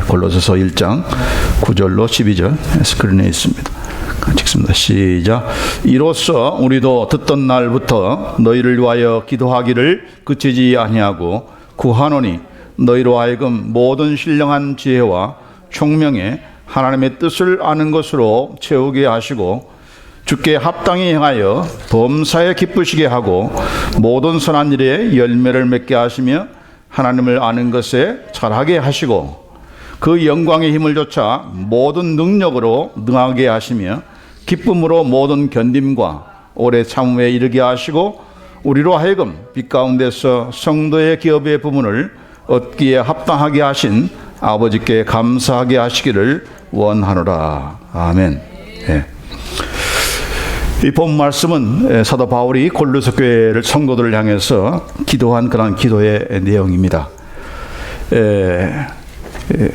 골로새서 1장 9절로 12절 스크린에 있습니다. 같이 읽습니다. 시작. 이로써 우리도 듣던 날부터 너희를 위하여 기도하기를 그치지 아니하고 구하노니 너희로 하여금 모든 신령한 지혜와 총명에 하나님의 뜻을 아는 것으로 채우게 하시고 주께 합당히 행하여 범사에 기쁘시게 하고 모든 선한 일에 열매를 맺게 하시며 하나님을 아는 것에 잘하게 하시고 그 영광의 힘을 좇아 모든 능력으로 능하게 하시며 기쁨으로 모든 견딤과 오래 참음에 이르게 하시고 우리로 하여금 빛 가운데서 성도의 기업의 부분을 얻기에 합당하게 하신 아버지께 감사하게 하시기를 원하노라. 아멘. 네. 이 본 말씀은 사도 바울이 골로새 교회를 성도들을 향해서 기도한 그런 기도의 내용입니다.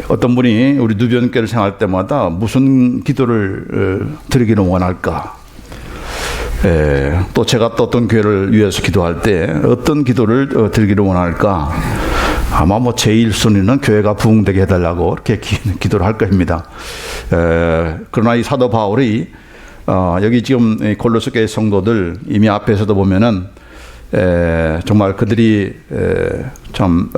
어떤 분이 우리 누변교회를 생활할 때마다 무슨 기도를 드리기를 원할까? 또 제가 또 어떤 교회를 위해서 기도할 때 어떤 기도를 드리기를 원할까? 아마 제일 순위는 교회가 부흥되게 해달라고 이렇게 기도를 할 것입니다. 그러나 이 사도 바울이 여기 지금 골로새 교회 성도들 이미 앞에서도 보면은 정말 그들이 참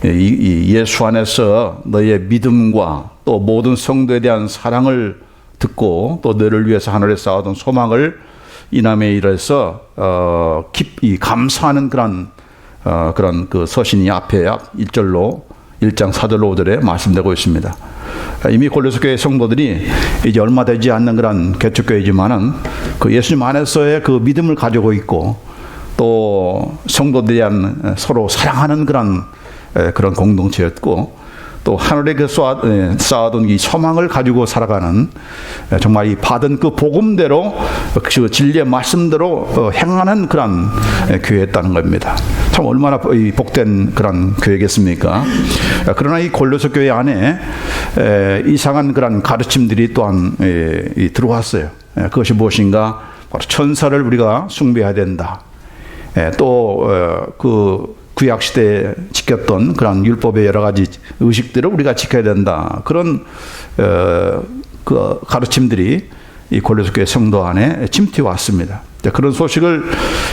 예수 안에서 너의 믿음과 또 모든 성도에 대한 사랑을 듣고 또 너를 위해서 하늘에 쌓아둔 소망을 인함에 이르러서 깊이 감사하는 그런 그 서신이 앞에 약 1장 4절로 5절에 말씀되고 있습니다. 이미 골로새 교회 성도들이 이제 얼마 되지 않는 그런 개척교회지만은 그 예수님 안에서의 그 믿음을 가지고 있고 또 성도들에 대한 서로 사랑하는 그런 공동체였고 또 하늘에 쌓아둔 이 소망을 가지고 살아가는 정말 이 받은 그 복음대로 그 진리의 말씀대로 행하는 그런 교회였다는 겁니다. 참 얼마나 복된 그런 교회겠습니까? 그러나 이 골로새 교회 안에 이상한 그런 가르침들이 또한 들어왔어요. 그것이 무엇인가? 바로 천사를 우리가 숭배해야 된다. 또 그 구약 시대에 지켰던 그런 율법의 여러 가지 의식들을 우리가 지켜야 된다. 그런 그 가르침들이 이 골로새 교회 성도 안에 침투해 왔습니다. 그런 소식을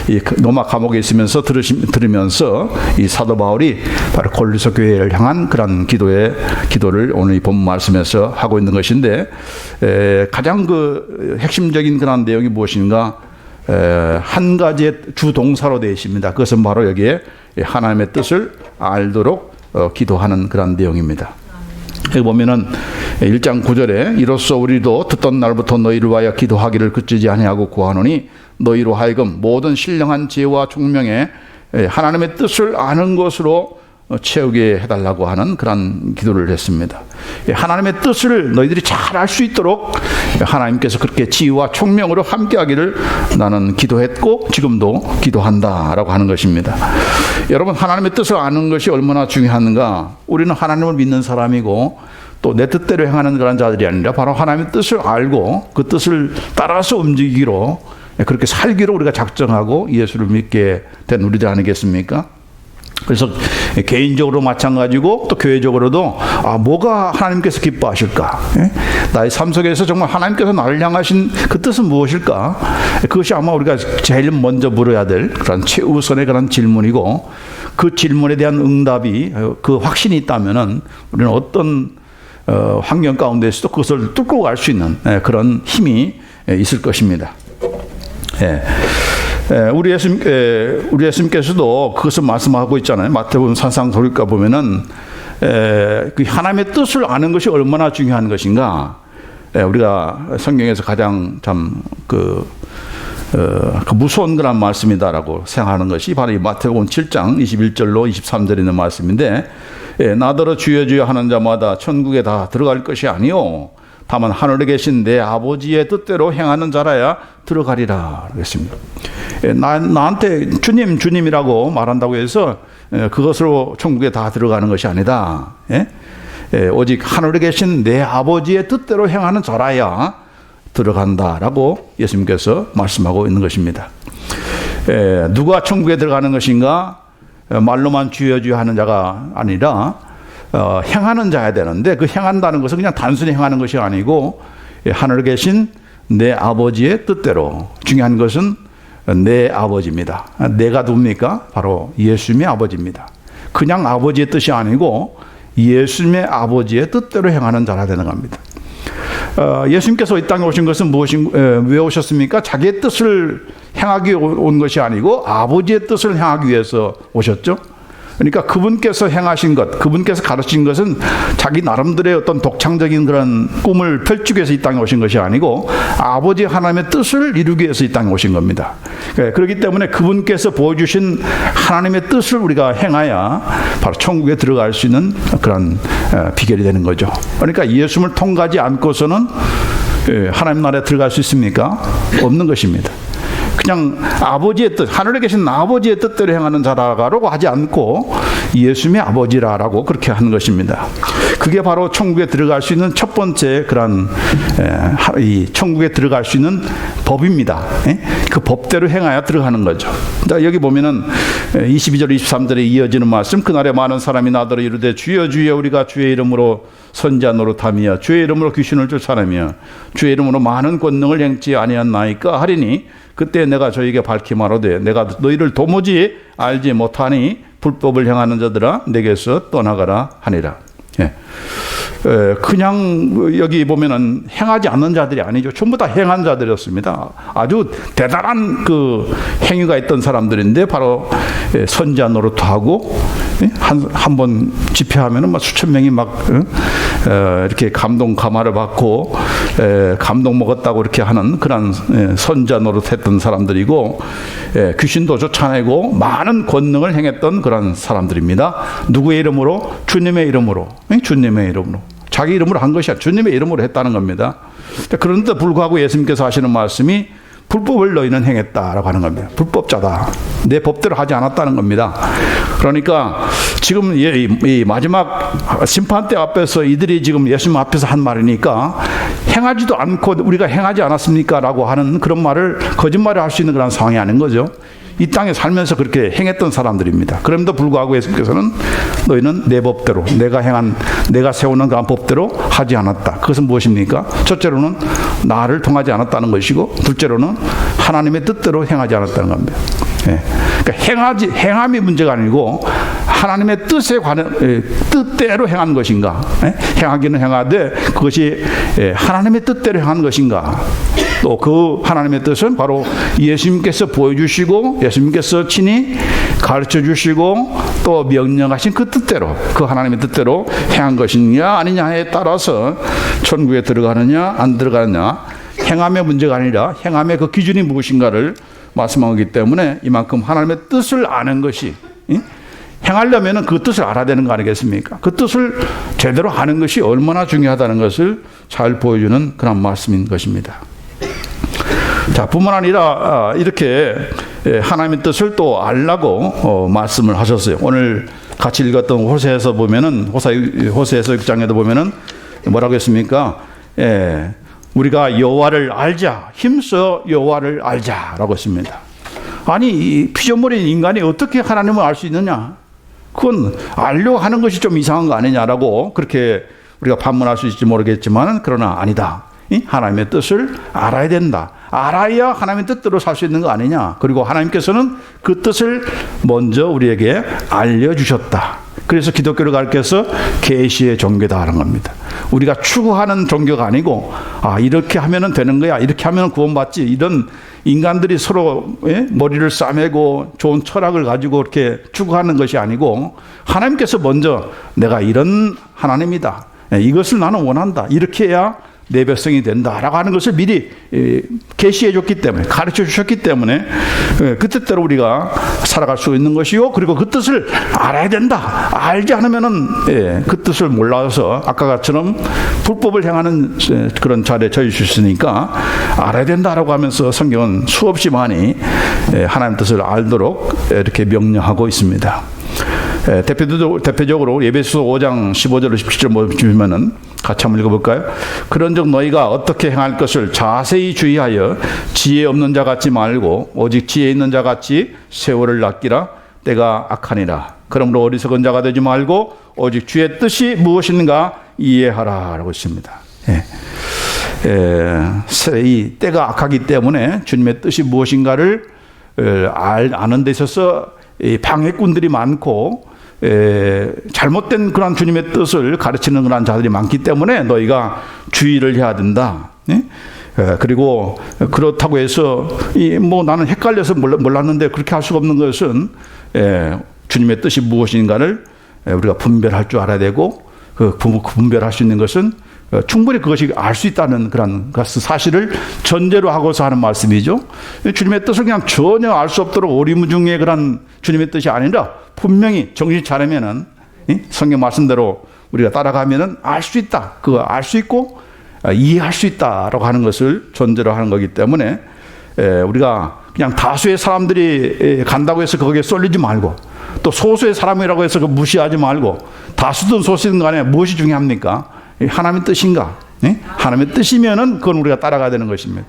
이 로마 감옥에 있으면서 들으면서 이 사도 바울이 바로 골로새 교회를 향한 그런 기도를 오늘 이 본 말씀에서 하고 있는 것인데 가장 그 핵심적인 그런 내용이 무엇인가? 한 가지의 주동사로 되어 있습니다. 그것은 바로 여기에 하나님의 뜻을 알도록 기도하는 그런 내용입니다. 여기 보면은 1장 9절에 이로써 우리도 듣던 날부터 너희를 위하여 기도하기를 그치지 아니하고 구하노니 너희로 하여금 모든 신령한 지혜와 총명에 하나님의 뜻을 아는 것으로 채우게 해달라고 하는 그런 기도를 했습니다. 하나님의 뜻을 너희들이 잘 알 수 있도록 하나님께서 그렇게 지혜와 총명으로 함께하기를 나는 기도했고 지금도 기도한다라고 하는 것입니다. 여러분, 하나님의 뜻을 아는 것이 얼마나 중요한가? 우리는 하나님을 믿는 사람이고 또 내 뜻대로 행하는 그런 자들이 아니라 바로 하나님의 뜻을 알고 그 뜻을 따라서 움직이기로 그렇게 살기로 우리가 작정하고 예수를 믿게 된 우리들 아니겠습니까? 그래서 개인적으로 마찬가지고 또 교회적으로도 뭐가 하나님께서 기뻐하실까? 나의 삶 속에서 정말 하나님께서 나를 향하신 그 뜻은 무엇일까? 그것이 아마 우리가 제일 먼저 물어야 될 그런 최우선의 그런 질문이고 그 질문에 대한 응답이 그 확신이 있다면은 우리는 어떤 환경 가운데서도 그것을 뚫고 갈 수 있는 그런 힘이 있을 것입니다. 우리 예수님께서도 그것을 말씀하고 있잖아요. 마태복음 산상수훈과 보면은 그 하나님의 뜻을 아는 것이 얼마나 중요한 것인가. 우리가 성경에서 가장 참 그 무서운 그런 말씀이다라고 생각하는 것이 바로 이 마태복음 7장 21절로 23절에 있는 말씀인데 나더러 주여 주여 하는 자마다 천국에 다 들어갈 것이 아니요 다만 하늘에 계신 내 아버지의 뜻대로 행하는 자라야 들어가리라 그랬습니다. 나한테 주님 주님이라고 말한다고 해서 그것으로 천국에 다 들어가는 것이 아니다. 오직 하늘에 계신 내 아버지의 뜻대로 행하는 자라야 들어간다라고 예수님께서 말씀하고 있는 것입니다. 누가 천국에 들어가는 것인가? 말로만 주여 주여 하는 자가 아니라 행하는 자야 되는데, 그 행한다는 것은 그냥 단순히 행하는 것이 아니고 하늘에 계신 내 아버지의 뜻대로, 중요한 것은 내 아버지입니다. 내가 누굽니까? 바로 예수님의 아버지입니다. 그냥 아버지의 뜻이 아니고 예수님의 아버지의 뜻대로 행하는 자라 되는 겁니다. 예수님께서 이 땅에 오신 것은 왜 오셨습니까? 자기의 뜻을 행하기 온 것이 아니고 아버지의 뜻을 행하기 위해서 오셨죠. 그러니까 그분께서 행하신 것, 그분께서 가르친 것은 자기 나름대로의 어떤 독창적인 그런 꿈을 펼치기 위해서 이 땅에 오신 것이 아니고 아버지 하나님의 뜻을 이루기 위해서 이 땅에 오신 겁니다. 그렇기 때문에 그분께서 보여주신 하나님의 뜻을 우리가 행해야 바로 천국에 들어갈 수 있는 그런 비결이 되는 거죠. 그러니까 예수님을 통과하지 않고서는 하나님 나라에 들어갈 수 있습니까? 없는 것입니다. 그냥 아버지의 뜻, 하늘에 계신 아버지의 뜻대로 행하는 자라고 하지 않고 예수님의 아버지라고 그렇게 하는 것입니다. 그게 바로 천국에 들어갈 수 있는 첫 번째 그런 이 천국에 들어갈 수 있는 법입니다. 그 법대로 행하여 들어가는 거죠. 여기 보면은 22절 23절에 이어지는 말씀, 그날에 많은 사람이 나더러 이르되 주여 주여 우리가 주의 이름으로 선지자 노릇하며 주의 이름으로 귀신을 쫓아내며 주의 이름으로 많은 권능을 행치 아니하나이까 하리니 그때 내가 저에게 밝히 말하되 내가 너희를 도무지 알지 못하니 불법을 행하는 자들아 내게서 떠나가라 하니라. 그냥 여기 보면은 행하지 않는 자들이 아니죠. 전부 다 행한 자들이었습니다. 아주 대단한 그 행위가 있던 사람들인데 바로 선지자 노릇하고 한 번 집회하면은 막 수천 명이 막 이렇게 감동 감화를 받고 감동 먹었다고 이렇게 하는 그런 선지자 노릇했던 사람들이고 귀신도 쫓아내고 많은 권능을 행했던 그런 사람들입니다. 누구의 이름으로? 주님의 이름으로. 주님의 이름으로. 자기 이름으로 한 것이 아니라 주님의 이름으로 했다는 겁니다. 그런데 불구하고 예수님께서 하시는 말씀이 불법을 너희는 행했다라고 하는 겁니다. 불법자다. 내 법대로 하지 않았다는 겁니다. 그러니까 지금 이 마지막 심판대 앞에서 이들이 지금 예수님 앞에서 한 말이니까 행하지도 않고 우리가 행하지 않았습니까? 라고 하는 그런 말을 거짓말을 할 수 있는 그런 상황이 아닌 거죠. 이 땅에 살면서 그렇게 행했던 사람들입니다. 그럼에도 불구하고 예수님께서는 너희는 내 법대로 내가 세우는 그런 법대로 하지 않았다. 그것은 무엇입니까? 첫째로는 나를 통하지 않았다는 것이고 둘째로는 하나님의 뜻대로 행하지 않았다는 겁니다. 그러니까 행함이 문제가 아니고 하나님의 뜻에 관한 뜻대로 행한 것인가? 행하기는 행하되 그것이 하나님의 뜻대로 행한 것인가? 또 그 하나님의 뜻은 바로 예수님께서 보여주시고 예수님께서 친히 가르쳐 주시고 또 명령하신 그 뜻대로 그 하나님의 뜻대로 행한 것이냐 아니냐에 따라서 천국에 들어가느냐 안 들어가느냐 행함의 문제가 아니라 행함의 그 기준이 무엇인가를 말씀하기 때문에 이만큼 하나님의 뜻을 아는 것이 행하려면 그 뜻을 알아야 되는 거 아니겠습니까? 그 뜻을 제대로 아는 것이 얼마나 중요하다는 것을 잘 보여주는 그런 말씀인 것입니다. 자, 뿐만 아니라 이렇게 하나님의 뜻을 또 알라고 말씀을 하셨어요. 오늘 같이 읽었던 호세에서 보면은 호세에서 6장에도 보면은 뭐라고 했습니까? 우리가 여호와를 알자, 힘써 여호와를 알자라고 했습니다. 아니 이 피조물인 인간이 어떻게 하나님을 알 수 있느냐? 그건 알려고 하는 것이 좀 이상한 거 아니냐라고 그렇게 우리가 반문할 수 있을지 모르겠지만 그러나 아니다. 하나님의 뜻을 알아야 된다. 알아야 하나님의 뜻대로 살 수 있는 거 아니냐. 그리고 하나님께서는 그 뜻을 먼저 우리에게 알려주셨다. 그래서 기독교를 가르쳐서 계시의 종교다 하는 겁니다. 우리가 추구하는 종교가 아니고 이렇게 하면 되는 거야. 이렇게 하면 구원받지. 이런 인간들이 서로 머리를 싸매고 좋은 철학을 가지고 이렇게 추구하는 것이 아니고 하나님께서 먼저 내가 이런 하나님이다. 이것을 나는 원한다. 이렇게 해야 내 백성이 된다라고 하는 것을 미리 계시해 줬기 때문에 가르쳐 주셨기 때문에 그 뜻대로 우리가 살아갈 수 있는 것이요. 그리고 그 뜻을 알아야 된다. 알지 않으면은 그 뜻을 몰라서 아까처럼 불법을 행하는 그런 자리에 처해 주셨으니까 알아야 된다라고 하면서 성경은 수없이 많이 하나님 뜻을 알도록 이렇게 명령하고 있습니다. 대표적으로 에베소서 5장 15절 17절 보면은 같이 한번 읽어볼까요? 그런즉 너희가 어떻게 행할 것을 자세히 주의하여 지혜 없는 자 같지 말고 오직 지혜 있는 자 같이 세월을 낚기라. 때가 악하니라. 그러므로 어리석은 자가 되지 말고 오직 주의 뜻이 무엇인가 이해하라라고 했습니다. 이 때가 악하기 때문에 주님의 뜻이 무엇인가를 아는 데 있어서 방해꾼들이 많고 잘못된 그런 주님의 뜻을 가르치는 그런 자들이 많기 때문에 너희가 주의를 해야 된다. 그리고 그렇다고 해서 뭐 나는 헷갈려서 몰랐는데 그렇게 할 수가 없는 것은 주님의 뜻이 무엇인가를 우리가 분별할 줄 알아야 되고 그 분별할 수 있는 것은 충분히 그것이 알 수 있다는 그런 사실을 전제로 하고서 하는 말씀이죠. 주님의 뜻을 그냥 전혀 알 수 없도록 오리무중의 그런 주님의 뜻이 아니라 분명히 정신 차리면은 성경 말씀대로 우리가 따라가면은 알 수 있다. 그거 알 수 있고 이해할 수 있다라고 하는 것을 전제로 하는 거기 때문에 우리가 그냥 다수의 사람들이 간다고 해서 거기에 쏠리지 말고 또 소수의 사람이라고 해서 그 무시하지 말고 다수든 소수든 간에 무엇이 중요합니까? 하나님의 뜻인가? 하나님의 뜻이면은 그건 우리가 따라가야 되는 것입니다.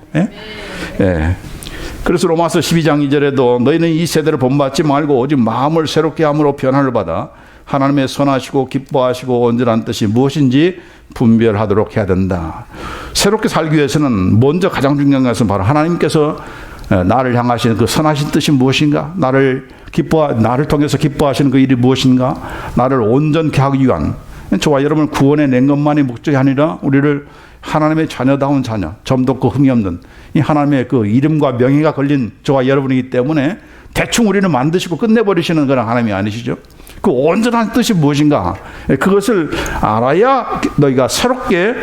그래서 로마서 12장 2절에도 너희는 이 세대를 본받지 말고 오직 마음을 새롭게 함으로 변화를 받아 하나님의 선하시고 기뻐하시고 온전한 뜻이 무엇인지 분별하도록 해야 된다. 새롭게 살기 위해서는 먼저 가장 중요한 것은 바로 하나님께서 나를 향하시는 그 선하신 뜻이 무엇인가? 나를 통해서 기뻐하시는 그 일이 무엇인가? 나를 온전케 하기 위한 저와 여러분을 구원해 낸 것만이 목적이 아니라 우리를 하나님의 자녀다운 자녀, 점도 없고 흠이 없는 이 하나님의 그 이름과 명예가 걸린 저와 여러분이기 때문에 대충 우리는 만드시고 끝내버리시는 그런 하나님이 아니시죠. 그 온전한 뜻이 무엇인가? 그것을 알아야 너희가 새롭게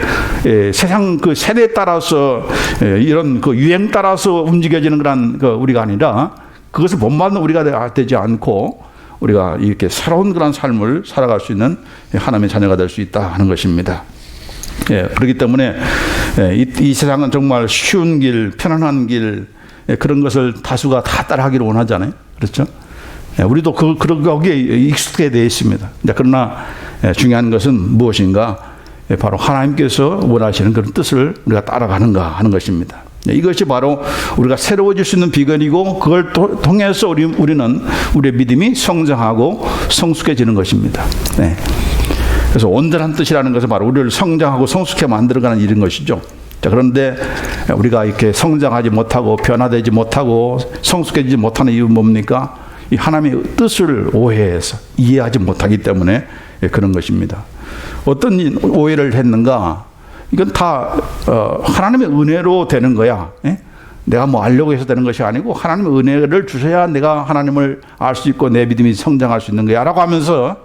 세상 그 세대에 따라서 이런 그 유행 따라서 움직여지는 그런 그 우리가 아니라 그것을 본받는 우리가 되지 않고 우리가 이렇게 새로운 그런 삶을 살아갈 수 있는 하나님의 자녀가 될 수 있다 하는 것입니다. 그렇기 때문에 이 세상은 정말 쉬운 길, 편안한 길 그런 것을 다수가 다 따라하기를 원하잖아요. 그렇죠? 우리도 그런 거기에 익숙하게 되어 있습니다. 그러나 중요한 것은 무엇인가? 바로 하나님께서 원하시는 그런 뜻을 우리가 따라가는가 하는 것입니다. 이것이 바로 우리가 새로워질 수 있는 비결이고 그걸 통해서 우리는 우리의 믿음이 성장하고 성숙해지는 것입니다. 그래서 온전한 뜻이라는 것은 바로 우리를 성장하고 성숙해 만들어가는 일인 것이죠. 그런데 우리가 이렇게 성장하지 못하고 변화되지 못하고 성숙해지지 못하는 이유는 뭡니까? 이 하나님의 뜻을 오해해서 이해하지 못하기 때문에 그런 것입니다. 어떤 오해를 했는가? 이건 다 하나님의 은혜로 되는 거야. 내가 뭐 알려고 해서 되는 것이 아니고 하나님의 은혜를 주셔야 내가 하나님을 알 수 있고 내 믿음이 성장할 수 있는 거야 라고 하면서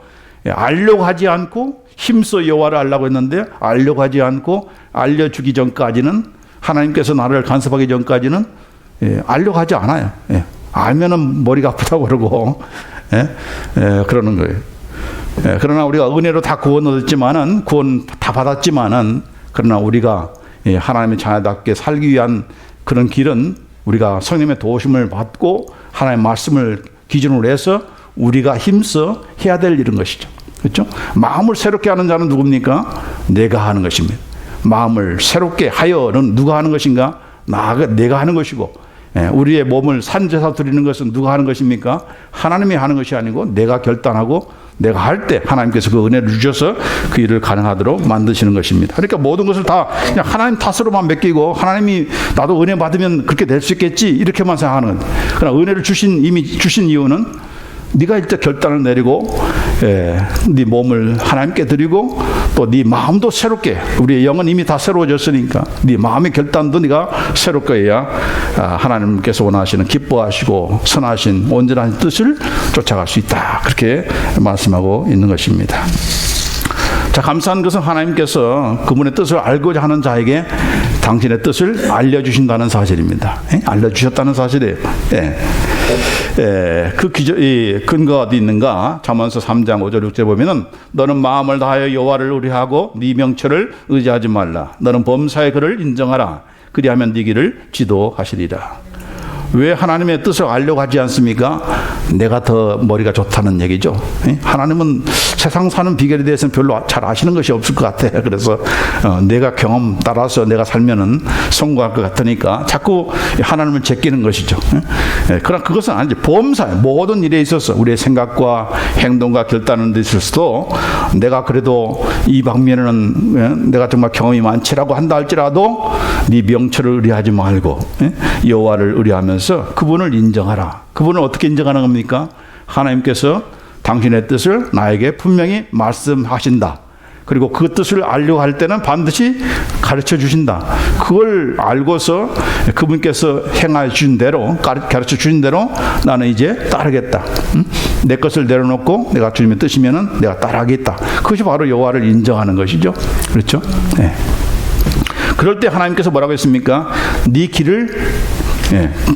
알려고 하지 않고 힘써 여호와를 알려고 했는데 알려고 하지 않고 알려주기 전까지는 하나님께서 나를 간섭하기 전까지는 알려고 하지 않아요. 알면은 머리가 아프다고 그러고 그러는 거예요. 그러나 우리가 은혜로 다 구원 얻었지만은 구원 다 받았지만은 그러나 우리가 하나님의 자녀답게 살기 위한 그런 길은 우리가 성령의 도우심을 받고 하나님의 말씀을 기준으로 해서 우리가 힘써 해야 될 일인 것이죠. 그렇죠? 마음을 새롭게 하는 자는 누굽니까? 내가 하는 것입니다. 마음을 새롭게 하여는 누가 하는 것인가? 내가 하는 것이고 우리의 몸을 산제사 드리는 것은 누가 하는 것입니까? 하나님이 하는 것이 아니고 내가 결단하고 내가 할 때 하나님께서 그 은혜를 주셔서 그 일을 가능하도록 만드시는 것입니다. 그러니까 모든 것을 다 그냥 하나님 탓으로만 맡기고 하나님이 나도 은혜 받으면 그렇게 될 수 있겠지 이렇게만 생각하는 거예요. 그러나 은혜를 이미 주신 이유는 네가 일단 결단을 내리고 네 몸을 하나님께 드리고 또 네 마음도 새롭게 우리의 영은 이미 다 새로워졌으니까 네 마음의 결단도 네가 새롭게 해야 하나님께서 원하시는 기뻐하시고 선하신 온전한 뜻을 쫓아갈 수 있다. 그렇게 말씀하고 있는 것입니다. 자, 감사한 것은 하나님께서 그분의 뜻을 알고자 하는 자에게 당신의 뜻을 알려주신다는 사실입니다. 알려주셨다는 사실이에요. 그 근거가 어디 있는가? 잠언서 3장 5절 6절 보면은 너는 마음을 다하여 여호와를 의뢰하고 네 명철을 의지하지 말라. 너는 범사의 그를 인정하라. 그리하면 네 길을 지도하시리라. 왜 하나님의 뜻을 알려고 하지 않습니까? 내가 더 머리가 좋다는 얘기죠. 하나님은 세상 사는 비결에 대해서는 별로 잘 아시는 것이 없을 것 같아요. 그래서 내가 경험 따라서 내가 살면은 성공할 것 같으니까 자꾸 하나님을 제끼는 것이죠. 그러나 그것은 아니지. 범사 모든 일에 있어서 우리의 생각과 행동과 결단하는 데 있어서도 내가 그래도 이 방면에는 내가 정말 경험이 많지라고 한다 할지라도 네 명철을 의뢰하지 말고 여호와를 의뢰하면서 그분을 인정하라. 그분을 어떻게 인정하는 겁니까? 하나님께서 당신의 뜻을 나에게 분명히 말씀하신다. 그리고 그 뜻을 알려고 할 때는 반드시 가르쳐 주신다. 그걸 알고서 그분께서 행하여 주신 대로, 가르쳐 주신 대로 나는 이제 따르겠다. 내 것을 내려놓고 내가 주님의 뜻이면은 내가 따라하겠다. 그것이 바로 여호와를 인정하는 것이죠. 그렇죠? 네. 그럴 때 하나님께서 뭐라고 했습니까? 네 길을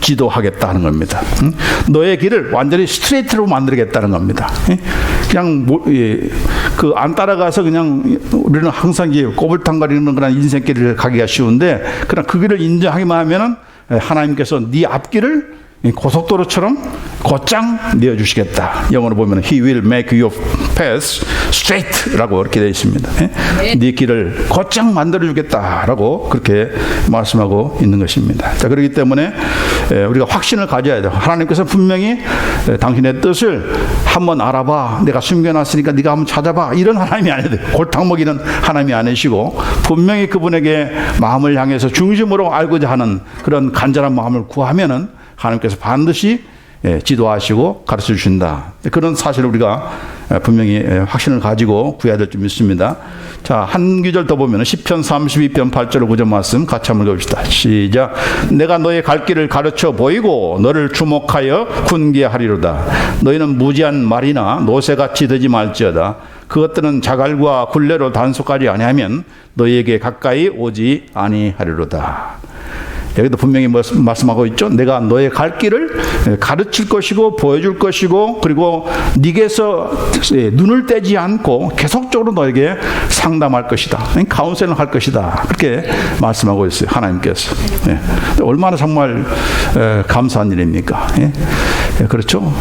지도하겠다 하는 겁니다. 너의 길을 완전히 스트레이트로 만들겠다는 겁니다. 그냥 그 안 따라가서 그냥 우리는 항상 이제 꼬불탕거리는 그런 인생길을 가기가 쉬운데, 그러나 그 길을 인정하기만 하면은 하나님께서 네 앞길을 고속도로처럼 곧장 내어주시겠다. 영어로 보면 He will make your path straight라고 이렇게 되어 있습니다. 네 길을 곧장 만들어주겠다라고 그렇게 말씀하고 있는 것입니다. 자, 그렇기 때문에 우리가 확신을 가져야 돼요. 하나님께서 분명히 당신의 뜻을 한번 알아봐. 내가 숨겨놨으니까 네가 한번 찾아봐. 이런 하나님이 아니에요. 골탕 먹이는 하나님이 아니시고 분명히 그분에게 마음을 향해서 중심으로 알고자 하는 그런 간절한 마음을 구하면은 하나님께서 반드시 지도하시고 가르쳐 주신다. 그런 사실을 우리가 분명히 확신을 가지고 구해야 될 줄 믿습니다. 자, 한 구절 더 보면 시편 32편 8절 9절 말씀 같이 한번 읽어봅시다. 시작. 내가 너의 갈 길을 가르쳐 보이고 너를 주목하여 훈계하리로다. 너희는 무지한 말이나 노새같이 되지 말지어다. 그것들은 자갈과 굴레로 단속하지 아니하면 너희에게 가까이 오지 아니하리로다. 여기도 분명히 말씀하고 있죠. 내가 너의 갈 길을 가르칠 것이고 보여줄 것이고, 그리고 네게서 눈을 떼지 않고 계속적으로 너에게 상담할 것이다. 카운셀링을 할 것이다. 그렇게 말씀하고 있어요. 하나님께서. 얼마나 정말 감사한 일입니까? 그렇죠.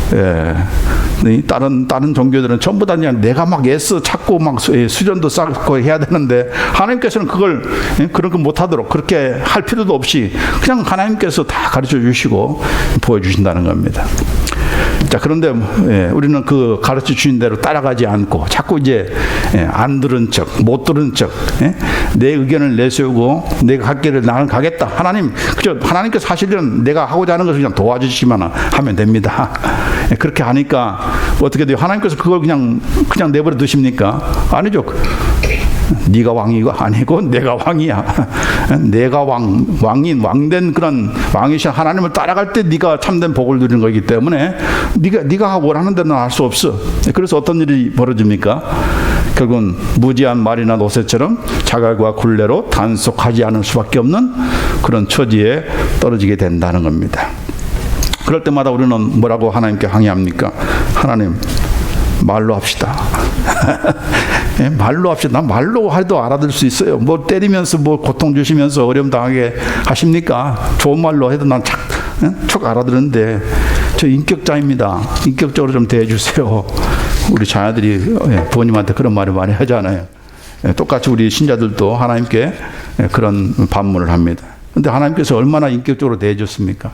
다른 종교들은 전부 다 그냥 내가 막 애써 찾고 막 수련도 쌓고 해야 되는데, 하나님께서는 그걸 그런 거 못하도록 그렇게 할 필요도 없이 그냥 하나님께서 다 가르쳐 주시고 보여주신다는 겁니다. 자, 그런데 우리는 그 가르쳐 주신 대로 따라가지 않고 자꾸 이제 안 들은 척, 못 들은 척, 내 의견을 내세우고 내가 갈 길을 나는 가겠다. 하나님께서 사실은 내가 하고자 하는 것을 그냥 도와주시기만 하면 됩니다. 그렇게 하니까 어떻게 돼요? 하나님께서 그걸 그냥 내버려 두십니까? 아니죠. 네가 왕이고 아니고 내가 왕이야. 내가 왕된 그런 왕이신 하나님을 따라갈 때 네가 참된 복을 누리는 거기 때문에 네가 원하는 대로는 할 수 없어. 그래서 어떤 일이 벌어집니까? 결국은 무지한 말이나 노새처럼 자갈과 굴레로 단속하지 않을 수밖에 없는 그런 처지에 떨어지게 된다는 겁니다. 그럴 때마다 우리는 뭐라고 하나님께 항의합니까? 하나님, 말로 합시다. 말로 합시다. 난 말로 해도 알아들 수 있어요. 뭐 때리면서 뭐 고통 주시면서 어려움 당하게 하십니까? 좋은 말로 해도 난 척 알아들었는데 저 인격자입니다. 인격적으로 좀 대해주세요. 우리 자녀들이 부모님한테 그런 말을 많이 하잖아요. 똑같이 우리 신자들도 하나님께 그런 반문을 합니다. 그런데 하나님께서 얼마나 인격적으로 대해줬습니까?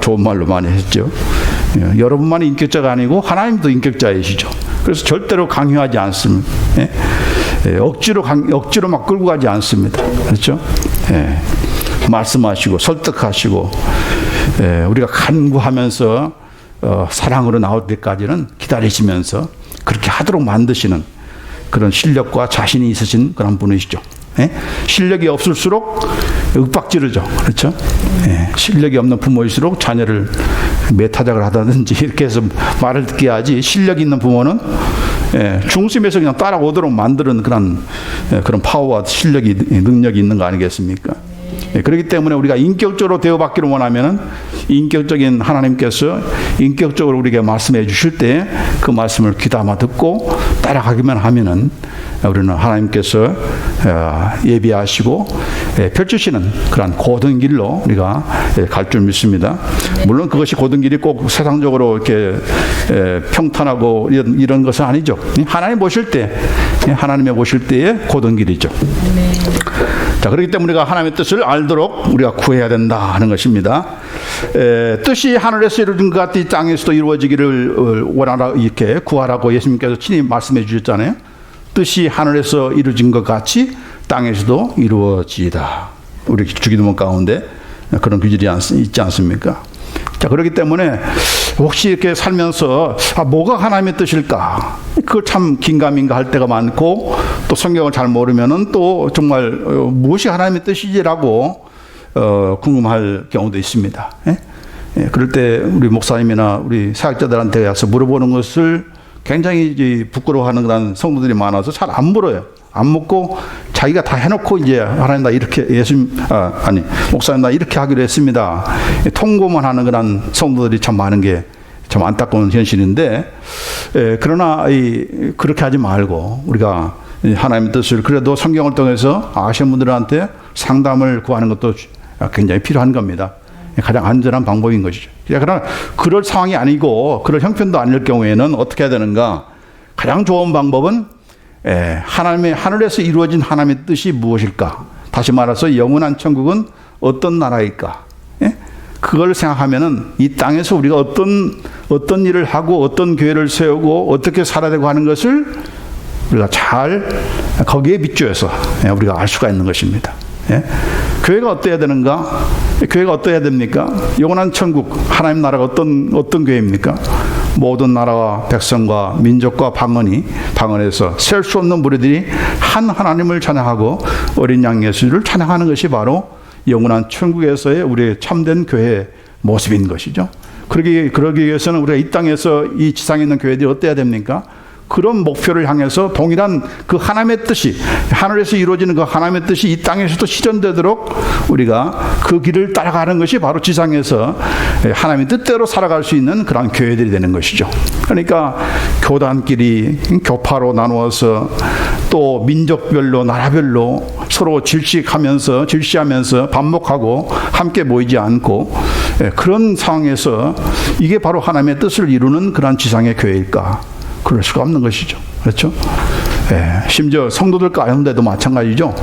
좋은 말로 많이 했죠. 여러분만이 인격자가 아니고 하나님도 인격자이시죠. 그래서 절대로 강요하지 않습니다. 억지로 막 끌고 가지 않습니다. 그렇죠? 말씀하시고 설득하시고 우리가 간구하면서 사랑으로 나올 때까지는 기다리시면서 그렇게 하도록 만드시는 그런 실력과 자신이 있으신 그런 분이시죠. 실력이 없을수록 윽박지르죠. 그렇죠? 실력이 없는 부모일수록 자녀를 매타작을 하다든지 이렇게 해서 말을 듣게 하지, 실력 있는 부모는 중심에서 그냥 따라오도록 만드는 그런 파워와 실력이, 능력이 있는 거 아니겠습니까? 그렇기 때문에 우리가 인격적으로 대우받기를 원하면은 인격적인 하나님께서 인격적으로 우리에게 말씀해 주실 때 그 말씀을 귀담아 듣고 따라가기만 하면은 우리는 하나님께서 예비하시고 펼치시는 그런 고든 길로 우리가 갈 줄 믿습니다. 물론 그것이 고든 길이 꼭 세상적으로 이렇게 평탄하고 이런 것은 아니죠. 하나님 보실 때, 하나님의 보실 때의 고든 길이죠. 자, 그렇기 때문에 우리가 하나님의 뜻을 알도록 우리가 구해야 된다 하는 것입니다. 뜻이 하늘에서 이루어진 것 같이 땅에서도 이루어지기를 원하라, 이렇게 구하라고 예수님께서 친히 말씀해 주셨잖아요. 뜻이 하늘에서 이루어진 것 같이 땅에서도 이루어지이다. 우리 주기도문 가운데 그런 규절이 있지 않습니까? 자, 그렇기 때문에 혹시 이렇게 살면서 뭐가 하나님의 뜻일까? 그걸 참 긴가민가 할 때가 많고, 또 성경을 잘 모르면은 또 정말 무엇이 하나님의 뜻이지라고 궁금할 경우도 있습니다. 그럴 때 우리 목사님이나 우리 사역자들한테 가서 물어보는 것을 굉장히 부끄러워하는 그런 성도들이 많아서 잘 안 물어요. 안 묻고 자기가 다 해놓고 이제 하나님 나 이렇게 목사님 나 이렇게 하기로 했습니다. 통고만 하는 그런 성도들이 참 많은 게 참 안타까운 현실인데, 그러나 그렇게 하지 말고 우리가 하나님의 뜻을 그래도 성경을 통해서 아시는 분들한테 상담을 구하는 것도 굉장히 필요한 겁니다. 가장 안전한 방법인 것이죠. 그러나 그럴 상황이 아니고 그럴 형편도 아닐 경우에는 어떻게 해야 되는가? 가장 좋은 방법은 하나님의 하늘에서 이루어진 하나님의 뜻이 무엇일까? 다시 말해서 영원한 천국은 어떤 나라일까? 그걸 생각하면은 이 땅에서 우리가 어떤 일을 하고 어떤 교회를 세우고 어떻게 살아야 되고 하는 것을 우리가 잘 거기에 비추어서 우리가 알 수가 있는 것입니다. 교회가 어때야 되는가? 교회가 어때야 됩니까? 영원한 천국, 하나님 나라가 어떤 교회입니까? 모든 나라와 백성과 민족과 방언에서 셀 수 없는 무리들이 한 하나님을 찬양하고 어린 양 예수를 찬양하는 것이 바로 영원한 천국에서의 우리의 참된 교회의 모습인 것이죠. 그러기 위해서는 우리가 이 땅에서 이 지상에 있는 교회들이 어때야 됩니까? 그런 목표를 향해서 동일한 그 하나님의 뜻이, 하늘에서 이루어지는 그 하나님의 뜻이 이 땅에서도 실현되도록 우리가 그 길을 따라가는 것이 바로 지상에서 하나님의 뜻대로 살아갈 수 있는 그런 교회들이 되는 것이죠. 그러니까 교단끼리 교파로 나누어서 또 민족별로 나라별로 서로 질시하면서 반목하고 함께 모이지 않고 그런 상황에서 이게 바로 하나님의 뜻을 이루는 그런 지상의 교회일까? 그럴 수가 없는 것이죠. 그렇죠? 심지어 성도들 가운데도 마찬가지죠.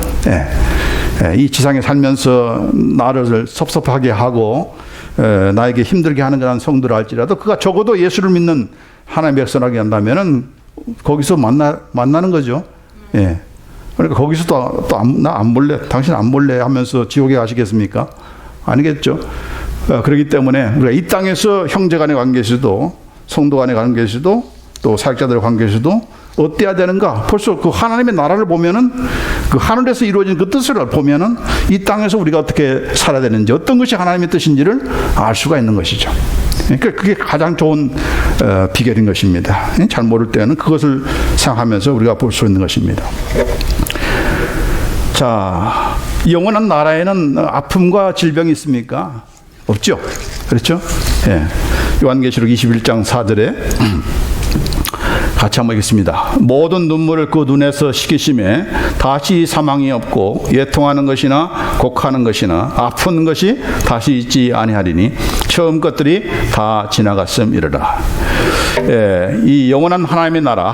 이 지상에 살면서 나를 섭섭하게 하고 나에게 힘들게 하는 그런 성도를 할지라도 그가 적어도 예수를 믿는 하나님의 백성하게 한다면은 거기서 만나는 거죠. 그러니까 거기서 나 안 볼래, 당신 안 볼래 하면서 지옥에 가시겠습니까? 아니겠죠. 그렇기 때문에 우리가 이 땅에서 형제 간의 관계에서도 성도 간의 관계에서도 또 사역자들의 관계에서도 어때야 되는가? 벌써 그 하나님의 나라를 보면은 그 하늘에서 이루어진 그 뜻을 보면은 이 땅에서 우리가 어떻게 살아야 되는지 어떤 것이 하나님의 뜻인지를 알 수가 있는 것이죠. 그러니까 그게 가장 좋은 비결인 것입니다. 잘 모를 때는 그것을 생각하면서 우리가 볼 수 있는 것입니다. 자, 영원한 나라에는 아픔과 질병이 있습니까? 없죠. 그렇죠? 요한계시록 21장 4절에 같이 한번 읽겠습니다. 모든 눈물을 그 눈에서 씻기심에 다시 사망이 없고 애통하는 것이나 곡하는 것이나 아픈 것이 다시 있지 아니하리니 처음 것들이 다 지나갔음이러라. 이 영원한 하나님의 나라,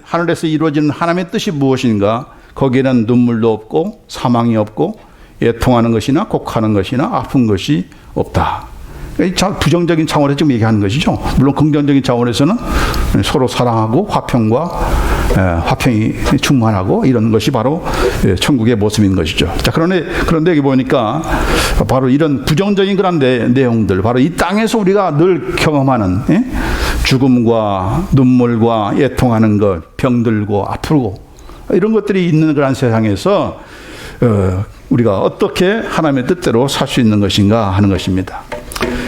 하늘에서 이루어지는 하나님의 뜻이 무엇인가? 거기에는 눈물도 없고 사망이 없고 애통하는 것이나 곡하는 것이나 아픈 것이 없다. 부정적인 차원에서 지금 얘기하는 것이죠. 물론 긍정적인 차원에서는 서로 사랑하고 화평이 충만하고 이런 것이 바로 천국의 모습인 것이죠. 자, 그런데 여기 보니까 바로 이런 부정적인 그런 내용들, 바로 이 땅에서 우리가 늘 경험하는 죽음과 눈물과 애통하는 것, 병들고 아프고 이런 것들이 있는 그런 세상에서 우리가 어떻게 하나님의 뜻대로 살 수 있는 것인가 하는 것입니다.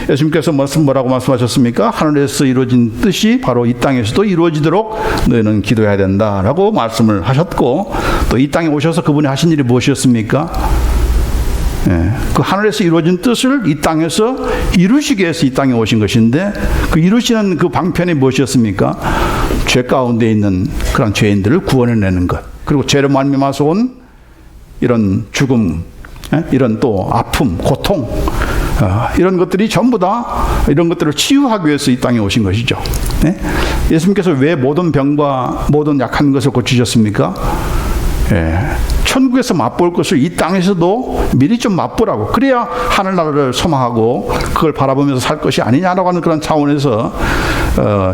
예수님께서 뭐라고 말씀하셨습니까? 하늘에서 이루어진 뜻이 바로 이 땅에서도 이루어지도록 너희는 기도해야 된다라고 말씀을 하셨고, 또 이 땅에 오셔서 그분이 하신 일이 무엇이었습니까? 그 하늘에서 이루어진 뜻을 이 땅에서 이루시기 위해서 이 땅에 오신 것인데, 그 이루시는 그 방편이 무엇이었습니까? 죄 가운데 있는 그런 죄인들을 구원해내는 것, 그리고 죄로 말미암아서 온 이런 죽음, 이런 또 아픔, 고통, 이런 것들이 전부 다 이런 것들을 치유하기 위해서 이 땅에 오신 것이죠. 예수님께서 왜 모든 병과 모든 약한 것을 고치셨습니까? 천국에서 맛볼 것을 이 땅에서도 미리 좀 맛보라고, 그래야 하늘나라를 소망하고 그걸 바라보면서 살 것이 아니냐라고 하는 그런 차원에서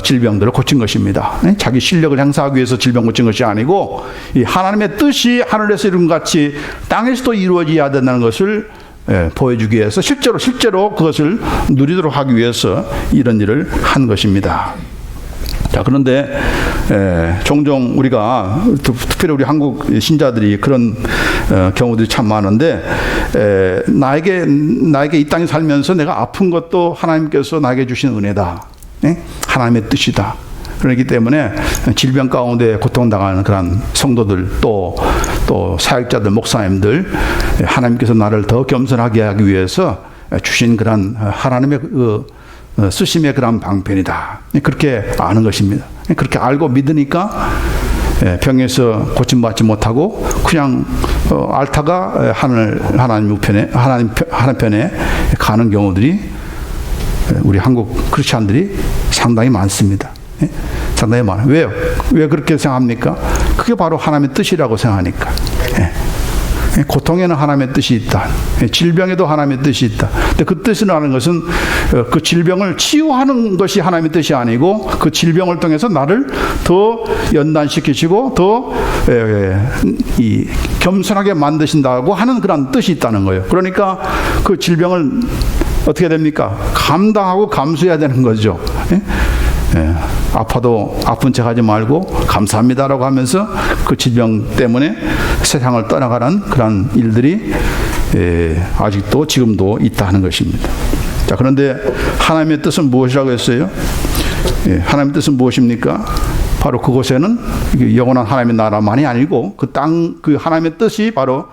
질병들을 고친 것입니다. 자기 실력을 행사하기 위해서 질병 고친 것이 아니고, 이 하나님의 뜻이 하늘에서 이룬 같이 땅에서도 이루어져야 된다는 것을 보여주기 위해서 실제로 그것을 누리도록 하기 위해서 이런 일을 한 것입니다. 자, 그런데 종종 우리가, 특별히 우리 한국 신자들이 그런 경우들이 참 많은데, 나에게 이 땅에 살면서 내가 아픈 것도 하나님께서 나에게 주신 은혜다, 하나님의 뜻이다. 그렇기 때문에 질병 가운데 고통당하는 그런 성도들, 또 사역자들, 목사님들, 하나님께서 나를 더 겸손하게 하기 위해서 주신 그런 하나님의 쓰심의 그런 방편이다, 그렇게 아는 것입니다. 그렇게 알고 믿으니까 병에서 고침받지 못하고 그냥 앓다가 하나님 편에 가는 경우들이 우리 한국 크리스찬들이 상당히 많습니다. 상당히 많아요. 왜요? 왜 그렇게 생각합니까? 그게 바로 하나님의 뜻이라고 생각하니까. 고통에는 하나님의 뜻이 있다. 질병에도 하나님의 뜻이 있다. 근데 그 뜻이라는 것은 그 질병을 치유하는 것이 하나님의 뜻이 아니고, 그 질병을 통해서 나를 더 연단시키시고 더 겸손하게 만드신다고 하는 그런 뜻이 있다는 거예요. 그러니까 그 질병을 어떻게 됩니까? 감당하고 감수해야 되는 거죠. 아파도 아픈 척 하지 말고 감사합니다라고 하면서 그 질병 때문에 세상을 떠나가는 그런 일들이 아직도 지금도 있다 하는 것입니다. 자, 그런데 하나님의 뜻은 무엇이라고 했어요? 하나님의 뜻은 무엇입니까? 바로 그곳에는 영원한 하나님의 나라만이 아니고 그 하나님의 뜻이 바로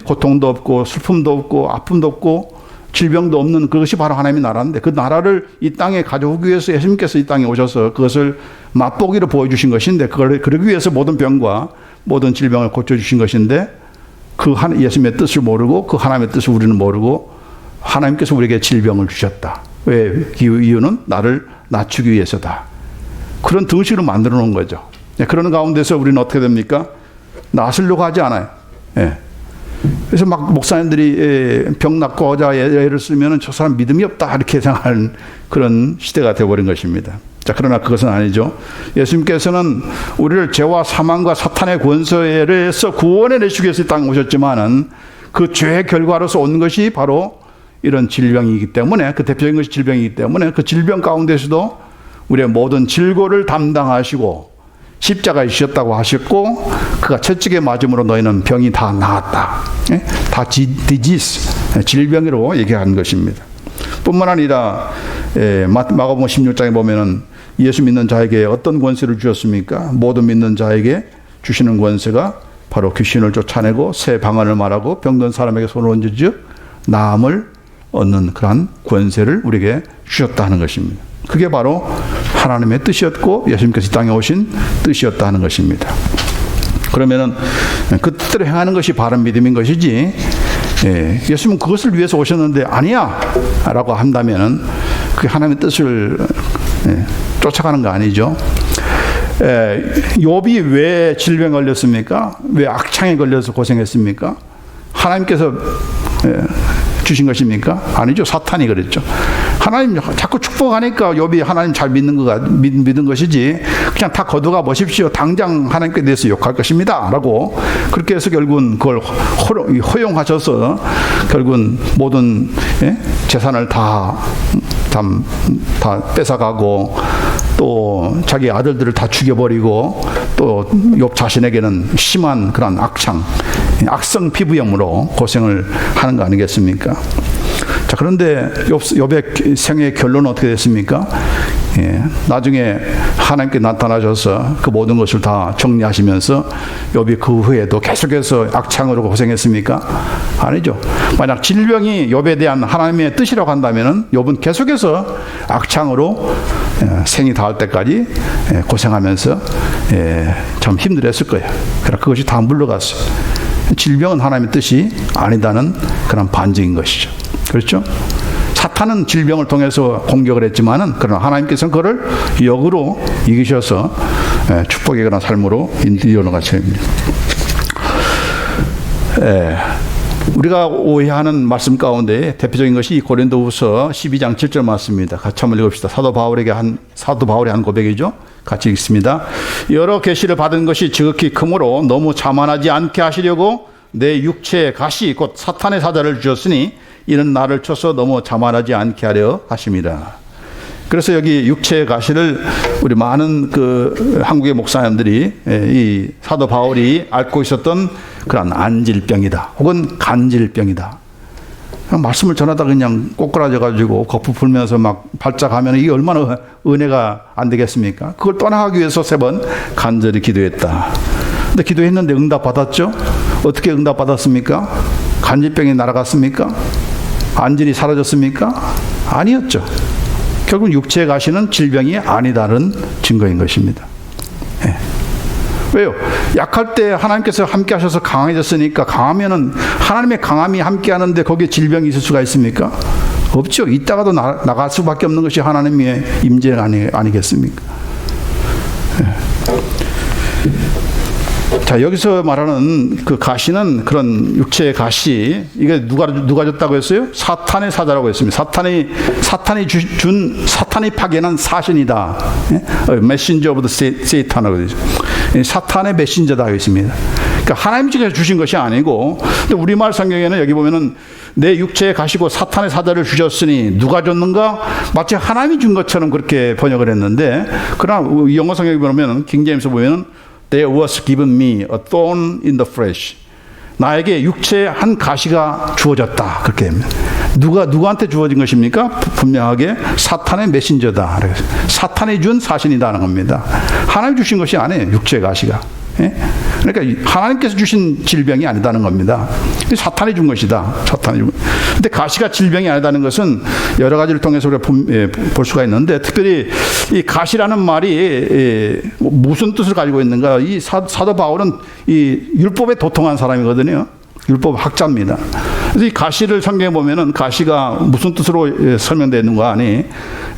고통도 없고 슬픔도 없고 아픔도 없고 질병도 없는 그것이 바로 하나님의 나라인데, 그 나라를 이 땅에 가져오기 위해서 예수님께서 이 땅에 오셔서 그것을 맛보기로 보여주신 것인데, 그러기 위해서 모든 병과 모든 질병을 고쳐주신 것인데, 그 예수님의 뜻을 모르고 그 하나님의 뜻을 우리는 모르고 하나님께서 우리에게 질병을 주셨다. 왜? 이유는 나를 낮추기 위해서다. 그런 등식으로 만들어 놓은 거죠. 그런 가운데서 우리는 어떻게 됩니까? 나으려고 하지 않아요. 그래서 막 목사님들이 병 낫고자 예를 쓰면 저 사람 믿음이 없다, 이렇게 생각하는 그런 시대가 되어버린 것입니다. 자, 그러나 그것은 아니죠. 예수님께서는 우리를 죄와 사망과 사탄의 권세에서 구원해 내시기 위해서 이 땅에 오셨지만은, 그 죄의 결과로서 온 것이 바로 이런 질병이기 때문에, 그 대표적인 것이 질병이기 때문에, 그 질병 가운데서도 우리의 모든 질고를 담당하시고 십자가에 지셨다고 하셨고, 그가 채찍에 맞음으로 너희는 병이 다 나았다. 다 디지스, 질병으로 얘기한 것입니다. 뿐만 아니라 마가복음 16장에 보면은 예수 믿는 자에게 어떤 권세를 주셨습니까? 모든 믿는 자에게 주시는 권세가 바로 귀신을 쫓아내고 새 방언을 말하고 병든 사람에게 손을 얹으며 나음을 얻는 그러한 권세를 우리에게 주셨다 하는 것입니다. 그게 바로 하나님의 뜻이었고 예수님께서 이 땅에 오신 뜻이었다 하는 것입니다. 그러면은 그 뜻대로 행하는 것이 바른 믿음인 것이지, 예수님은 그것을 위해서 오셨는데 아니야 라고 한다면은 그게 하나님의 뜻을 쫓아가는 거 아니죠. 욥이 왜 질병에 걸렸습니까? 왜 악창에 걸려서 고생했습니까? 하나님께서 주신 것입니까? 아니죠. 사탄이 그랬죠. 하나님 자꾸 축복하니까 욥이 하나님 잘 믿은 것이지, 그냥 다 거두가 보십시오, 당장 하나님께 대해서 욕할 것입니다 라고 그렇게 해서 결국은 그걸 허용하셔서 결국은 모든 재산을 다 뺏어가고 또 자기 아들들을 다 죽여버리고 또 욥 자신에게는 심한 그런 악성 피부염으로 고생을 하는 거 아니겠습니까? 자, 그런데 욥의 생애의 결론은 어떻게 됐습니까? 나중에 하나님께 나타나셔서 그 모든 것을 다 정리하시면서 욥이 그 후에도 계속해서 악창으로 고생했습니까? 아니죠. 만약 질병이 욥에 대한 하나님의 뜻이라고 한다면은 욥은 계속해서 악창으로 생이 닿을 때까지 고생하면서 참 힘들었을 거예요. 그러나 그것이 다 물러갔어요. 질병은 하나님의 뜻이 아니다는 그런 반증인 것이죠. 그렇죠? 사탄은 질병을 통해서 공격을 했지만은 그러나 하나님께서는 그를 역으로 이기셔서 축복의 그런 삶으로 인도하는 것입니다. 우리가 오해하는 말씀 가운데 대표적인 것이 고린도후서 12장 7절 말씀입니다. 같이 한번 읽읍시다. 사도 바울이 한 고백이죠. 같이 읽습니다. 여러 계시를 받은 것이 지극히 크므로 너무 자만하지 않게 하시려고 내 육체의 가시 곧 사탄의 사자를 주셨으니 이는 나를 쳐서 너무 자만하지 않게 하려 하십니다. 그래서 여기 육체의 가시를 우리 많은 그 한국의 목사님들이 이 사도 바울이 앓고 있었던 그런 안질병이다 혹은 간질병이다. 말씀을 전하다 그냥 꼬꾸라져 가지고 거푸 풀면서 막 발작하면 이게 얼마나 은혜가 안 되겠습니까? 그걸 떠나가기 위해서 3번 간절히 기도했다. 근데 기도했는데 응답 받았죠? 어떻게 응답 받았습니까? 간질병이 날아갔습니까? 안질이 사라졌습니까? 아니었죠. 결국 육체에 가시는 질병이 아니다는 증거인 것입니다. 왜요? 약할 때 하나님께서 함께 하셔서 강해졌으니까 강하면은 하나님의 강함이 함께 하는데 거기에 질병이 있을 수가 있습니까? 없죠. 이따가도 나갈 수밖에 없는 것이 하나님의 임재 아니겠습니까? 자, 여기서 말하는 그 가시는 그런 육체의 가시, 이게 누가 줬다고 했어요? 사탄의 사자라고 했습니다. 사탄이 파견한 사신이다. 메신저 오브 세이탄이라고 되죠. 사탄의 메신저다 했습니다. 그러니까 하나님께서 주신 것이 아니고, 근데 우리말 성경에는 여기 보면은 내 육체에 가시고 사탄의 사자를 주셨으니 누가 줬는가? 마치 하나님이 준 것처럼 그렇게 번역을 했는데, 그러나 영어 성경에 보면은 킹제임스 보면은 There was given me a thorn in the flesh. 나에게 육체의 한 가시가 주어졌다. 그렇게 합니다. 누구한테 주어진 것입니까? 분명하게 사탄의 메신저다. 사탄이 준 사신이다는 겁니다. 하나님 주신 것이 아니에요. 육체의 가시가. 그러니까 하나님께서 주신 질병이 아니다는 겁니다. 사탄이 준 것이다. 사탄이 준. 근데 가시가 질병이 아니다는 것은 여러 가지를 통해서 우리가 볼 수가 있는데, 특별히 이 가시라는 말이 무슨 뜻을 가지고 있는가? 이 사도 바울은 이 율법에 도통한 사람이거든요. 율법 학자입니다. 그래서 이 가시를 성경에 보면은 가시가 무슨 뜻으로 설명되어 있는 거 아니?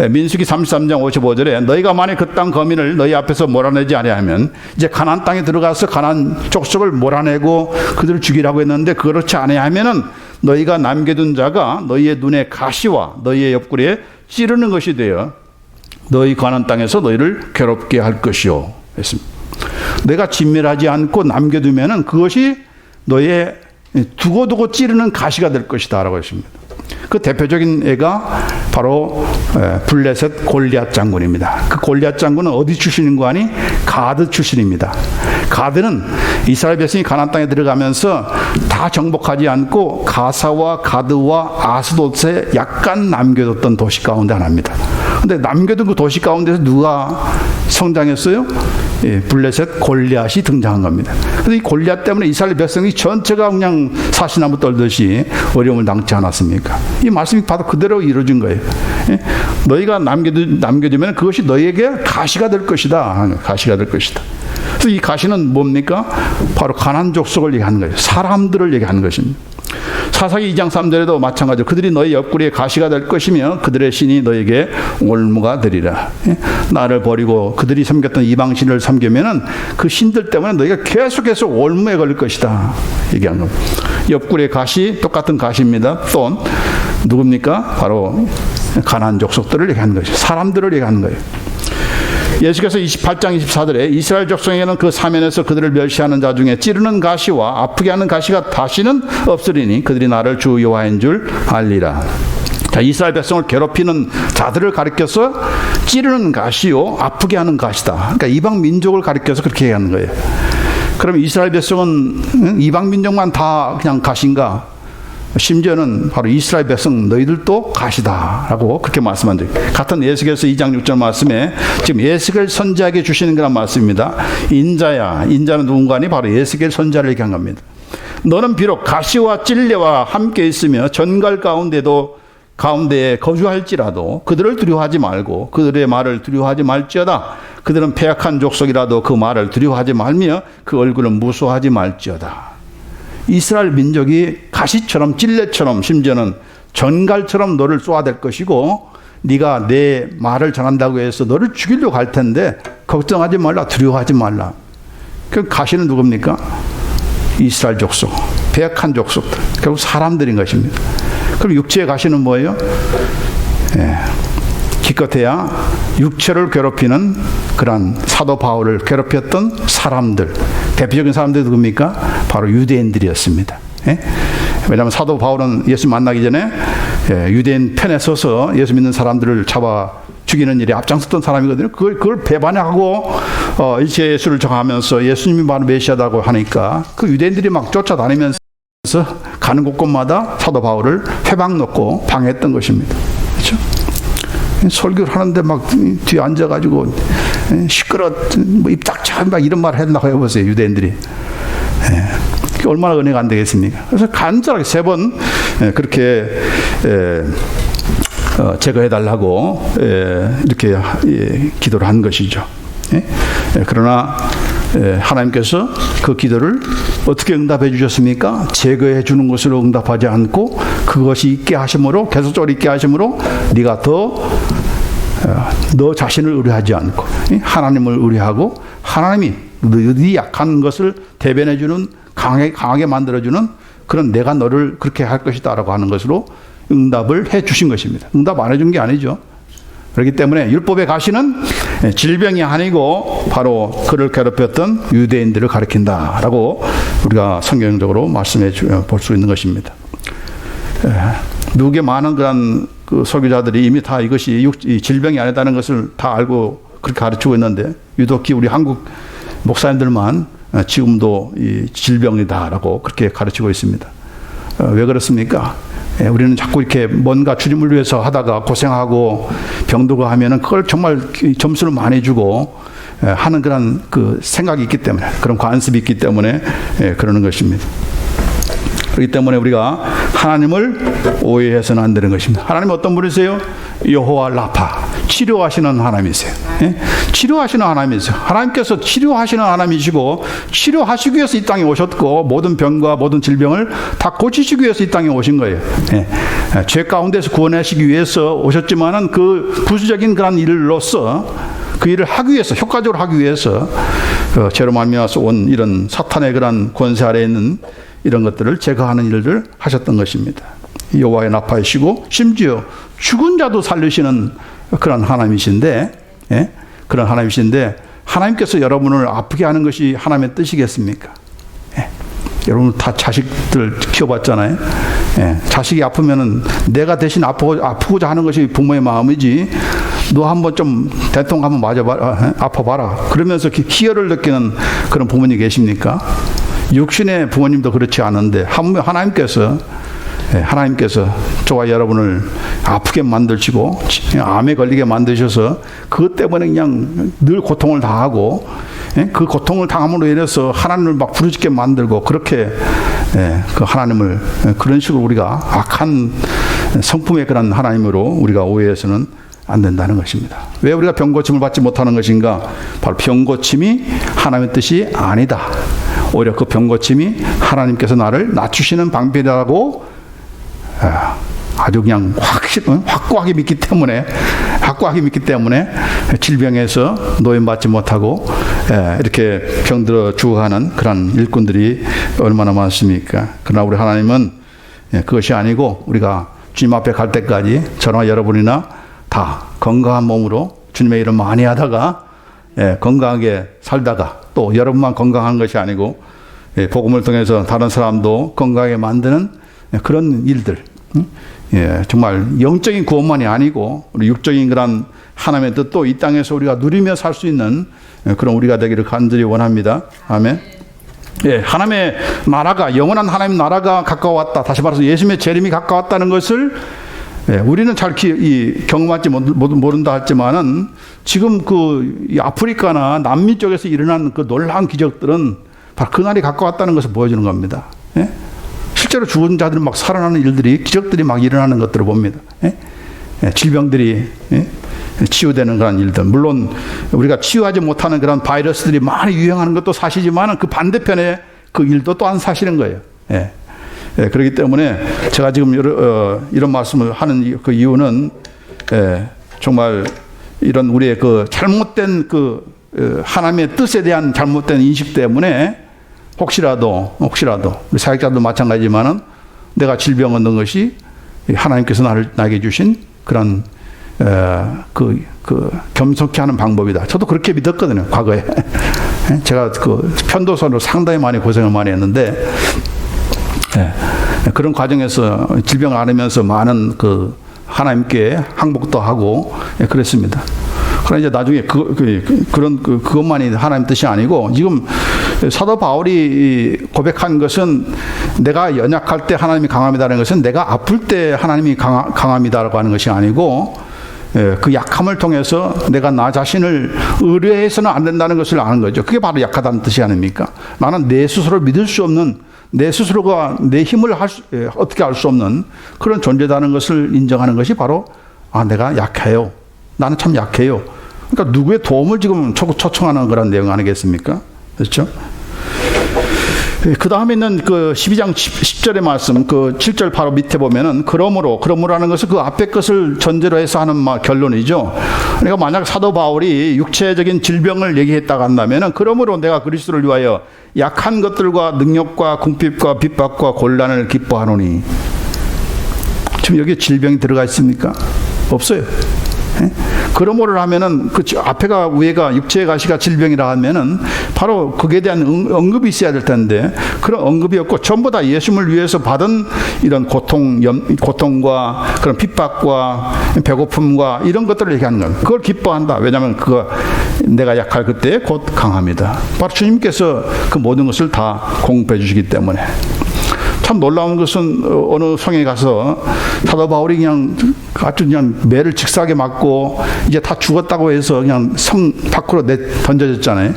민수기 33장 55절에 너희가 만약 그 땅 거민을 너희 앞에서 몰아내지 아니하면 이제 가나안 땅에 들어가서 가나안 족속을 몰아내고 그들을 죽이라고 했는데, 그렇지 아니하면은 너희가 남겨둔 자가 너희의 눈에 가시와 너희의 옆구리에 찌르는 것이 되어 너희 가나안 땅에서 너희를 괴롭게 할 것이요 했습니다. 내가 진멸하지 않고 남겨두면은 그것이 너희의 두고두고 찌르는 가시가 될 것이다 라고 했습니다. 그 대표적인 애가 바로 블레셋 골리앗 장군입니다. 그 골리앗 장군은 어디 출신인 거 아니? 가드 출신입니다. 가드는 이스라엘 백성이 가나안 땅에 들어가면서 다 정복하지 않고 가사와 가드와 아스돗에 약간 남겨뒀던 도시 가운데 하나입니다. 근데 남겨둔 그 도시 가운데서 누가 성장했어요? 블레셋 골리앗이 등장한 겁니다. 그래서 이 골리앗 때문에 이스라엘 백성이 전체가 그냥 사시나무 떨듯이 어려움을 당치 않았습니까? 이 말씀이 바로 그대로 이루어진 거예요. 너희가 남겨두면 그것이 너희에게 가시가 될 것이다. 가시가 될 것이다. 그래서 이 가시는 뭡니까? 바로 가나안 족속을 얘기하는 거예요. 사람들을 얘기하는 것입니다. 사사기 2장 3절에도 마찬가지로 그들이 너희 옆구리에 가시가 될 것이며 그들의 신이 너에게 올무가 되리라. 나를 버리고 그들이 섬겼던 이방신을 섬기면은 그 신들 때문에 너희가 계속해서 올무에 걸릴 것이다. 얘기하는 겁니다. 옆구리에 가시, 똑같은 가시입니다. 또 누굽니까? 바로 가나안 족속들을 얘기하는 것이죠. 사람들을 얘기하는 거예요. 예수께서 28장 24절에 이스라엘 족속에게는 그 사면에서 그들을 멸시하는 자 중에 찌르는 가시와 아프게 하는 가시가 다시는 없으리니 그들이 나를 주 여호와인 줄 알리라. 자, 이스라엘 백성을 괴롭히는 자들을 가리켜서 찌르는 가시요 아프게 하는 가시다. 그러니까 이방 민족을 가리켜서 그렇게 얘기하는 거예요. 그럼 이스라엘 백성은 이방 민족만 다 그냥 가시인가? 심지어는 바로 이스라엘 백성 너희들도 가시다라고 그렇게 말씀한 적. 같은 에스겔서 2장 6절 말씀에 지금 에스겔 선지자에게 주시는 그런 말씀입니다. 인자야, 인자는 누군가니 바로 에스겔 선지자를 얘기한 겁니다. 너는 비록 가시와 찔레와 함께 있으며 전갈 가운데에 거주할지라도 그들을 두려워하지 말고 그들의 말을 두려워하지 말지어다. 그들은 패악한 족속이라도 그 말을 두려워하지 말며 그 얼굴을 무수하지 말지어다. 이스라엘 민족이 가시처럼 찔레처럼 심지어는 전갈처럼 너를 쏘아댈 것이고 네가 내 말을 전한다고 해서 너를 죽이려고 할 텐데 걱정하지 말라, 두려워하지 말라. 그 가시는 누굽니까? 이스라엘 족속, 배역한 족속들, 결국 사람들인 것입니다. 그럼 육체의 가시는 뭐예요? 기껏해야 육체를 괴롭히는 그런 사도 바울을 괴롭혔던 사람들, 대표적인 사람들이 누굽니까? 바로 유대인들이었습니다. 왜냐하면 사도 바울은 예수 만나기 전에 유대인 편에 서서 예수 믿는 사람들을 잡아 죽이는 일에 앞장섰던 사람이거든요. 그걸 배반하고 일체 예수를 정하면서 예수님이 바로 메시아다고 하니까 그 유대인들이 막 쫓아다니면서 가는 곳곳마다 사도 바울을 회방 놓고 방해했던 것입니다. 그렇죠? 설교를 하는데 막 뒤에 앉아가지고 시끄러, 뭐 입 닥쳐, 막 이런 말을 했다고 해보세요, 유대인들이. 얼마나 은혜가 안 되겠습니까? 그래서 간절하게 3번 그렇게 제거해달라고 이렇게 기도를 한 것이죠. 그러나 하나님께서 그 기도를 어떻게 응답해 주셨습니까? 제거해 주는 것으로 응답하지 않고 그것이 있게 하심으로, 계속적으로 있게 하심으로 네가 너 자신을 의뢰하지 않고 하나님을 의뢰하고 하나님이 네 약한 것을 대변해 주는, 강하게 만들어 주는 그런 내가 너를 그렇게 할 것이다 라고 하는 것으로 응답을 해 주신 것입니다. 응답 안 해준 게 아니죠. 그렇기 때문에 율법의 가시는 질병이 아니고 바로 그를 괴롭혔던 유대인들을 가리킨다라고 우리가 성경적으로 말씀해 볼 수 있는 것입니다. 미국의 많은 그런 그 설교자들이 이미 다 이것이 질병이 아니다는 것을 다 알고 그렇게 가르치고 있는데 유독히 우리 한국 목사님들만 지금도 이 질병이다라고 그렇게 가르치고 있습니다. 왜 그렇습니까? 우리는 자꾸 이렇게 뭔가 주님을 위해서 하다가 고생하고 병들고 하면은 그걸 정말 점수를 많이 주고 하는 그런 그 생각이 있기 때문에, 그런 관습이 있기 때문에 그러는 것입니다. 그렇기 때문에 우리가 하나님을 오해해서는 안 되는 것입니다. 하나님 어떤 분이세요? 여호와 라파, 치료하시는 하나님이세요. 치료하시는 하나님이세요. 하나님께서 치료하시는 하나님이시고 치료하시기 위해서 이 땅에 오셨고 모든 병과 모든 질병을 다 고치시기 위해서 이 땅에 오신 거예요. 죄 가운데서 구원하시기 위해서 오셨지만은 그 부수적인 그런 일로서 그 일을 하기 위해서, 효과적으로 하기 위해서 죄로 말미암아서 온 이런 사탄의 그런 권세 아래에 있는 이런 것들을 제거하는 일을 하셨던 것입니다. 여호와의 나파이시고 심지어 죽은 자도 살리시는 그런 하나님이신데, 그런 하나님이신데 하나님께서 여러분을 아프게 하는 것이 하나님의 뜻이겠습니까? 여러분 다 자식들 키워봤잖아요. 자식이 아프면은 내가 대신 아프고자 하는 것이 부모의 마음이지. 너 한번 좀 대통 한번 맞아봐라, 아파봐라. 그러면서 희열을 느끼는 그런 부모님 계십니까? 육신의 부모님도 그렇지 않은데 하나님께서 저와 여러분을 아프게 만드시고 암에 걸리게 만드셔서 그것 때문에 그냥 늘 고통을 당하고 그 고통을 당함으로 인해서 하나님을 막 부르짖게 만들고 그렇게 그 하나님을 그런 식으로 우리가 악한 성품의 그런 하나님으로 우리가 오해해서는 안 된다는 것입니다. 왜 우리가 병고침을 받지 못하는 것인가? 바로 병고침이 하나님의 뜻이 아니다. 오히려 그 병고침이 하나님께서 나를 낮추시는 방법이라고 아주 그냥 확고하게 믿기 때문에 질병에서 노임받지 못하고 이렇게 병들어 죽어가는 그런 일꾼들이 얼마나 많습니까? 그러나 우리 하나님은 그것이 아니고 우리가 주님 앞에 갈 때까지 저나 여러분이나 다 건강한 몸으로 주님의 일을 많이 하다가 건강하게 살다가 또 여러분만 건강한 것이 아니고 복음을 통해서 다른 사람도 건강하게 만드는 그런 일들, 정말 영적인 구원만이 아니고 우리 육적인 그런 하나님의 뜻도 이 땅에서 우리가 누리며 살 수 있는 그런 우리가 되기를 간절히 원합니다. 아멘. 예, 하나님의 나라가, 영원한 하나님 나라가 가까웠다. 다시 말해서 예수님의 재림이 가까웠다는 것을 우리는 잘 경험하지 모른다 했지만은 지금 이 아프리카나 남미 쪽에서 일어난 그 놀라운 기적들은 바로 그날이 가까웠다는 것을 보여주는 겁니다. 예? 실제로 죽은 자들은 막 살아나는 일들이, 기적들이 막 일어나는 것들을 봅니다. 예? 질병들이 치유되는 그런 일들. 물론 우리가 치유하지 못하는 그런 바이러스들이 많이 유행하는 것도 사실이지만 그 반대편에 그 일도 또한 사실인 거예요. 예. 그렇기 때문에 제가 지금 이런 말씀을 하는 그 이유는 정말 이런 우리의 그 잘못된 하나님의 뜻에 대한 잘못된 인식 때문에 혹시라도 우리 사역자도 마찬가지지만은 내가 질병 얻는 것이 하나님께서 나에게 주신 그런 겸손케 하는 방법이다. 저도 그렇게 믿었거든요, 과거에. 제가 편도선으로 상당히 많이 고생을 많이 했는데, 그런 과정에서 질병을 앓으면서 많은 하나님께 항복도 하고 그랬습니다. 그러나 이제 나중에 그것만이 하나님 뜻이 아니고, 지금 사도 바울이 고백한 것은 내가 연약할 때 하나님이 강함이다라는 것은 내가 아플 때 하나님이 강함이다라고 하는 것이 아니고, 그 약함을 통해서 내가 나 자신을 의뢰해서는 안 된다는 것을 아는 거죠. 그게 바로 약하다는 뜻이 아닙니까? 나는 내 스스로 믿을 수 없는, 내 스스로가 내 힘을 어떻게 할 수 없는 그런 존재다는 것을 인정하는 것이 바로 내가 약해요. 나는 참 약해요. 그러니까 누구의 도움을 지금 초청하는 그런 내용 아니겠습니까? 그렇죠? 그 다음에 있는 12장 10절의 말씀, 7절 바로 밑에 보면은 그러므로 하는 것은 그 앞에 것을 전제로 해서 하는 결론이죠. 그러니까 만약 사도 바울이 육체적인 질병을 얘기했다고 한다면은 그러므로 내가 그리스도를 위하여 약한 것들과 능력과 궁핍과 핍박과 곤란을 기뻐하노니. 지금 여기에 질병이 들어가 있습니까? 없어요. 그러므로 하면은 앞에가 위에가 육체의 가시가 질병이라 하면은 바로 거기에 대한 언급이 있어야 될 텐데 그런 언급이 없고 전부 다 예수님을 위해서 받은 이런 고통과 그런 핍박과 배고픔과 이런 것들을 얘기하는 거예요. 그걸 기뻐한다. 왜냐하면 내가 약할 그때 곧 강합니다. 바로 주님께서 그 모든 것을 다 공급해 주시기 때문에. 참 놀라운 것은 어느 성에 가서 사도 바울이 아주 매를 직사하게 맞고 이제 다 죽었다고 해서 그냥 성 밖으로 던져졌잖아요.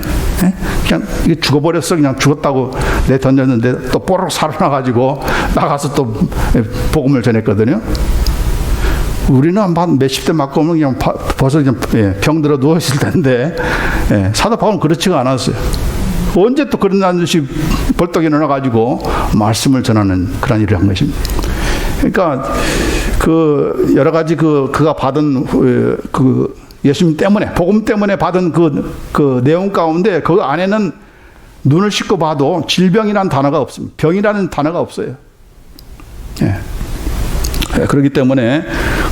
그냥 이게 죽어버렸어. 그냥 죽었다고 던졌는데 또 뽀록 살아나가지고 나가서 또 복음을 전했거든요. 우리는 한 몇십 대 맞고 오면 그냥 벌써 그냥 병들어 누워있을 텐데 사도 바울은 그렇지가 않았어요. 언제 또 그런 듯이 벌떡 일어나가지고 말씀을 전하는 그런 일을 한 것입니다. 그러니까 여러 가지 그가 받은 예수님 때문에, 복음 때문에 받은 그 내용 가운데 그 안에는 눈을 씻고 봐도 질병이라는 단어가 없습니다. 병이라는 단어가 없어요. 그렇기 때문에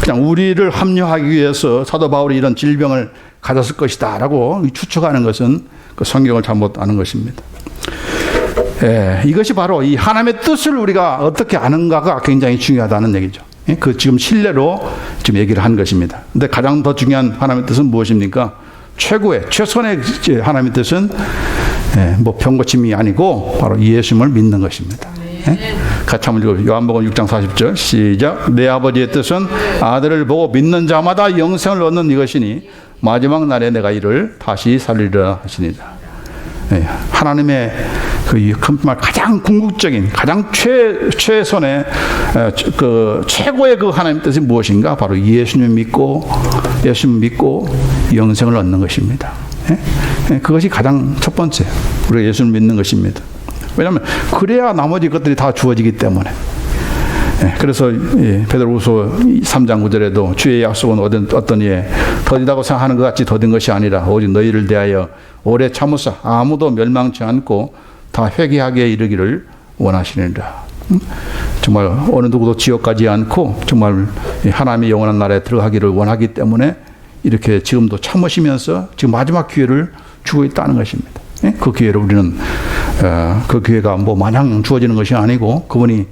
그냥 우리를 합류하기 위해서 사도 바울이 이런 질병을 가졌을 것이다 라고 추측하는 것은 성경을 잘못 아는 것입니다. 이것이 바로 이 하나님의 뜻을 우리가 어떻게 아는가가 굉장히 중요하다는 얘기죠. 지금 신뢰로 지금 얘기를 한 것입니다. 근데 가장 더 중요한 하나님의 뜻은 무엇입니까? 최선의 하나님의 뜻은 병고침이 아니고 바로 예수님을 믿는 것입니다. 같이 한번 읽어보세요. 요한복음 6장 40절 시작. 내 아버지의 뜻은 아들을 보고 믿는 자마다 영생을 얻는 이것이니 마지막 날에 내가 이를 다시 살리리라 하시니라. 하나님의 가장 궁극적인, 가장 최선의 최고의 하나님 뜻이 무엇인가? 바로 예수님 믿고 영생을 얻는 것입니다. 그것이 가장 첫 번째, 우리가 예수를 믿는 것입니다. 왜냐하면 그래야 나머지 것들이 다 주어지기 때문에. 그래서 베드로후서 3장 9절에도 주의 약속은 어떤 이에 더디다고 생각하는 것 같이 더딘 것이 아니라 오직 너희를 대하여 오래 참으사 아무도 멸망치 않고 다 회개하게 이르기를 원하시느니라. 정말 어느 누구도 지옥 가지 않고 정말 하나님의 영원한 나라에 들어가기를 원하기 때문에 이렇게 지금도 참으시면서 지금 마지막 기회를 주고 있다는 것입니다. 그 기회를 우리는 그 기회가 마냥 주어지는 것이 아니고 그분이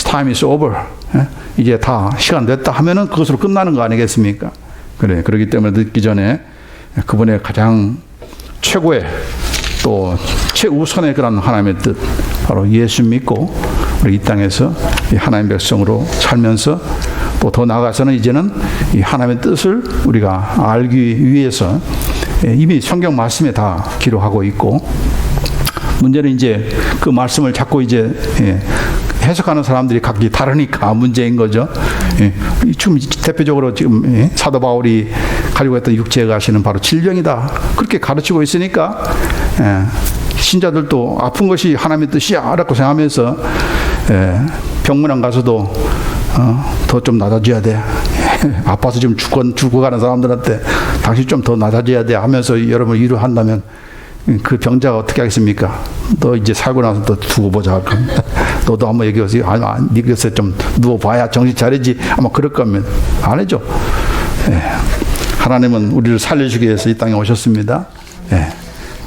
time is over. 이제 다 시간 됐다 하면은 그것으로 끝나는 거 아니겠습니까? 그렇기 때문에 늦기 전에 그분의 가장 최고의 또 최우선의 그런 하나님의 뜻, 바로 예수 믿고 우리 이 땅에서 이 하나님의 백성으로 살면서 또 더 나아가서는 이제는 이 하나님의 뜻을 우리가 알기 위해서 이미 성경 말씀에 다 기록하고 있고, 문제는 이제 그 말씀을 자꾸 이제 해석하는 사람들이 각기 다르니까 문제인 거죠. 지금 대표적으로 지금 사도 바울이 가지고 있던 육체에 가시는 바로 질병이다, 그렇게 가르치고 있으니까 신자들도 아픈 것이 하나님의 뜻이야 라고 생각하면서 병문안 가서도 더 좀 낮아져야 돼. 아파서 지금 죽어가는 사람들한테 당신 좀 더 낮아져야 돼 하면서 여러분을 위로한다면 그 병자가 어떻게 하겠습니까? 너 이제 살고 나서 또 두고 보자 할 겁니다. 너도 한번 여기 오세요. 네 곁에 좀 누워봐야 정신 차리지. 아마 그럴 거면 안 해줘. 하나님은 우리를 살려주기 위해서 이 땅에 오셨습니다.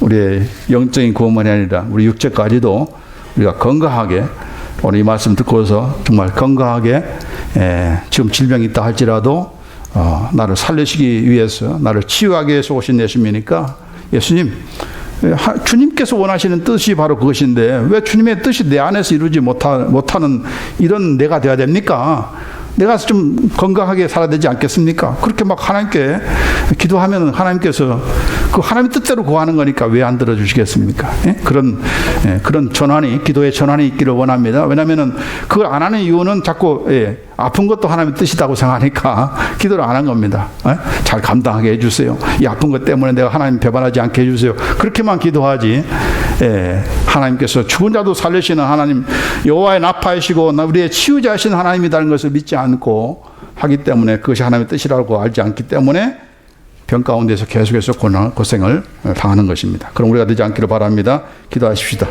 우리의 영적인 구원만이 아니라 우리 육체까지도 우리가 건강하게, 오늘 이 말씀 듣고서 정말 건강하게 지금 질병이 있다 할지라도 나를 살리시기 위해서, 나를 치유하기 위해서 오신 예수님이니까, 예수님, 주님께서 원하시는 뜻이 바로 그것인데 왜 주님의 뜻이 내 안에서 이루지 못하는 이런 내가 되어야 됩니까? 내가 좀 건강하게 살아야 되지 않겠습니까? 그렇게 막 하나님께 기도하면 하나님께서 그 하나님의 뜻대로 구하는 거니까 왜 안 들어주시겠습니까? 그런 전환이, 기도의 전환이 있기를 원합니다. 왜냐하면 그걸 안 하는 이유는 자꾸 아픈 것도 하나님의 뜻이라고 생각하니까 기도를 안 한 겁니다. 잘 감당하게 해주세요. 이 아픈 것 때문에 내가 하나님 배반하지 않게 해주세요. 그렇게만 기도하지, 하나님께서 죽은 자도 살리시는 하나님, 여호와의 나파이시고 우리의 치유자이신 하나님이라는 것을 믿지 않고 하기 때문에, 그것이 하나님의 뜻이라고 알지 않기 때문에 병 가운데서 계속해서 고생을 당하는 것입니다. 그럼 우리가 되지 않기를 바랍니다. 기도하십시다.